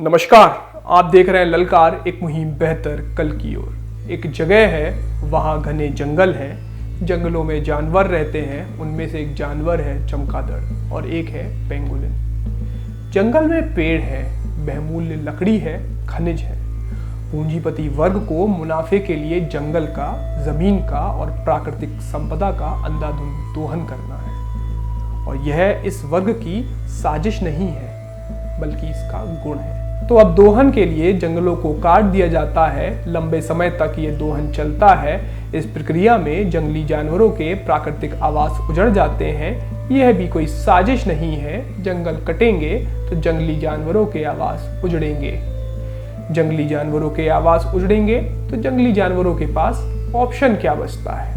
नमस्कार, आप देख रहे हैं ललकार, एक मुहिम बेहतर कल की ओर। एक जगह है, वहाँ घने जंगल हैं, जंगलों में जानवर रहते हैं। उनमें से एक जानवर है चमगादड़ और एक है पेंगुलिन। जंगल में पेड़ है, बहुमूल्य लकड़ी है, खनिज है। पूंजीपति वर्ग को मुनाफे के लिए जंगल का, जमीन का और प्राकृतिक संपदा का अंधाधुंध दोहन करना है। और यह इस वर्ग की साजिश नहीं है, बल्कि इसका गुण है। तो अब दोहन के लिए जंगलों को काट दिया जाता है। लंबे समय तक ये दोहन चलता है। इस प्रक्रिया में जंगली जानवरों के प्राकृतिक आवास उजड़ जाते हैं। यह भी कोई साजिश नहीं है। जंगल कटेंगे तो जंगली जानवरों के आवास उजड़ेंगे। जंगली जानवरों के आवास उजड़ेंगे तो जंगली जानवरों के पास ऑप्शन क्या बचता है?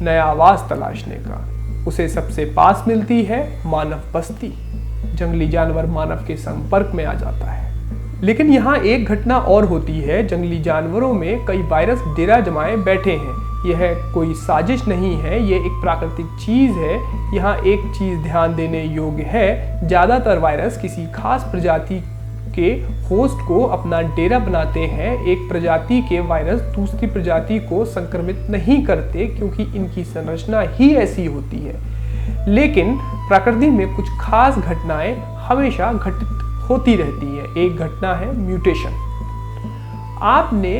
नया आवास तलाशने का। उसे सबसे पास मिलती है मानव बस्ती। जंगली जानवर मानव के संपर्क में आ जाता है। लेकिन यहाँ एक घटना और होती है। जंगली जानवरों में कई वायरस डेरा जमाए बैठे हैं। यह कोई साजिश नहीं है, ये एक प्राकृतिक चीज है। यहाँ एक चीज ध्यान देने योग्य है, ज्यादातर वायरस किसी खास प्रजाति के होस्ट को अपना डेरा बनाते हैं। एक प्रजाति के वायरस दूसरी प्रजाति को संक्रमित नहीं करते, क्योंकि इनकी संरचना ही ऐसी होती है। लेकिन प्रकृति में कुछ खास घटनाएं हमेशा घटित होती रहती है। एक घटना है म्यूटेशन। आपने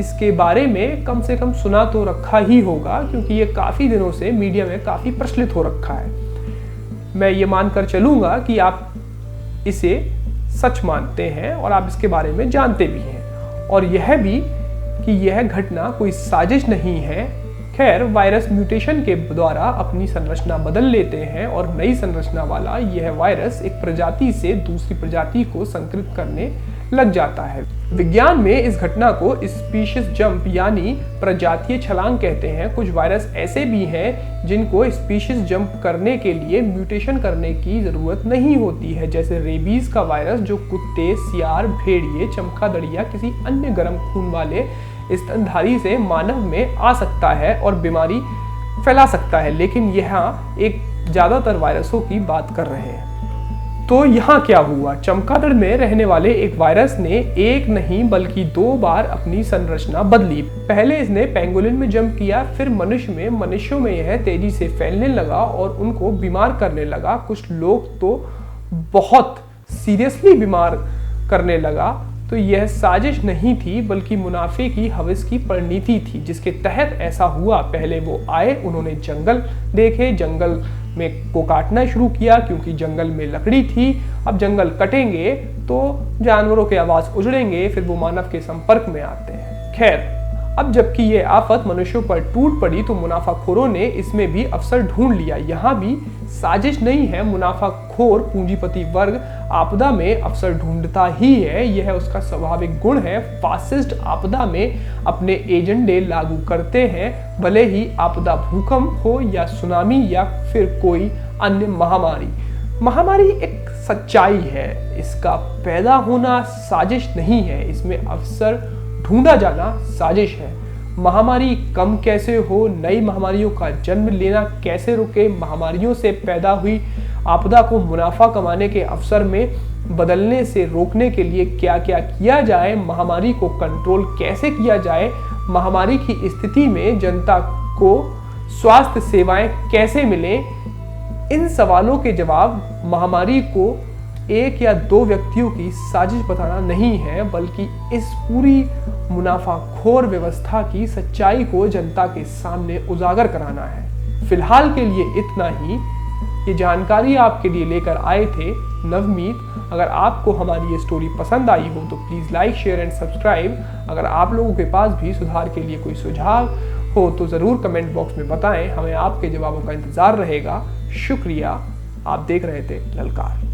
इसके बारे में कम से कम सुना तो रखा ही होगा, क्योंकि ये काफी दिनों से मीडिया में काफी प्रचलित हो रखा है। मैं ये मानकर चलूंगा कि आप इसे सच मानते हैं और आप इसके बारे में जानते भी हैं, और यह भी कि यह घटना कोई साजिश नहीं है। खैर, वायरस म्यूटेशन के द्वारा अपनी संरचना बदल लेते हैं और नई संरचना वाला यह वायरस एक प्रजाति से दूसरी प्रजाति को संक्रमित करने लग जाता है। विज्ञान में इस घटना को स्पीशीज जंप यानी प्रजातीय छलांग कहते हैं। कुछ वायरस ऐसे भी हैं जिनको स्पीशीज जंप करने के लिए म्यूटेशन करने की जरूरत नहीं होती है, जैसे रेबीज का वायरस, जो कुत्ते, सियार, भेड़िए, चमगादड़ या किसी अन्य गर्म खून वाले स्तनधारी से मानव में आ सकता है और बीमारी फैला सकता है। लेकिन यहाँ एक ज्यादातर वायरसों की बात कर रहे हैं। तो यहाँ क्या हुआ? चमगादड़ में रहने वाले एक वायरस ने एक नहीं बल्कि 2 बार अपनी संरचना बदली। पहले इसने पेंगुलिन में जंप किया, फिर मनुष्य में। मनुष्यों में यह तेजी से फैलने लगा और उनको बीमार करने लगा। कुछ लोग तो बहुत सीरियसली बीमार करने लगा। तो यह साजिश नहीं थी, बल्कि मुनाफे की हवस की परिणति थी, जिसके तहत ऐसा हुआ। पहले वो आए, उन्होंने जंगल देखे, जंगल में को काटना शुरू किया, क्योंकि जंगल में लकड़ी थी। अब जंगल कटेंगे तो जानवरों के आवास उजड़ेंगे, फिर वो मानव के संपर्क में आते हैं। खैर, अब जबकि ये आफत मनुष्यों पर टूट पड़ी तो मुनाफाखोरों ने इसमें भी अवसर ढूंढ लिया। यहाँ भी साजिश नहीं है। मुनाफाखोर पूंजीपति वर्ग आपदा में अवसर ढूंढता ही है। यह उसका स्वाभाविक गुण है। फासिस्ट आपदा में अपने एजेंडे लागू करते हैं, भले ही आपदा भूकंप हो या सुनामी या फिर कोई अन्य महामारी। महामारी एक सच्चाई है, इसका पैदा होना साजिश नहीं है। इसमें अवसर ढूंढा जाना साजिश है। महामारी कम कैसे हो, नई महामारियों का जन्म लेना कैसे रुके, महामारियों से पैदा हुई आपदा को मुनाफा कमाने के अवसर में बदलने से रोकने के लिए क्या क्या किया जाए, महामारी को कंट्रोल कैसे किया जाए, महामारी की स्थिति में जनता को स्वास्थ्य सेवाएं कैसे मिले, इन सवालों के जवाब महामारी को एक या 2 व्यक्तियों की साजिश बताना नहीं है, बल्कि इस पूरी मुनाफाखोर व्यवस्था की सच्चाई को जनता के सामने उजागर कराना है। फिलहाल के लिए इतना ही। ये जानकारी आपके लिए लेकर आए थे नवमीत। अगर आपको हमारी ये स्टोरी पसंद आई हो तो please like, share and subscribe. अगर आप लोगों के पास भी सुधार के लिए कोई सुझाव हो तो ज़रूर कमेंट बॉक्स में बताएं। हमें आपके जवाबों का इंतज़ार रहेगा। शुक्रिया। आप देख रहे थे ललकार।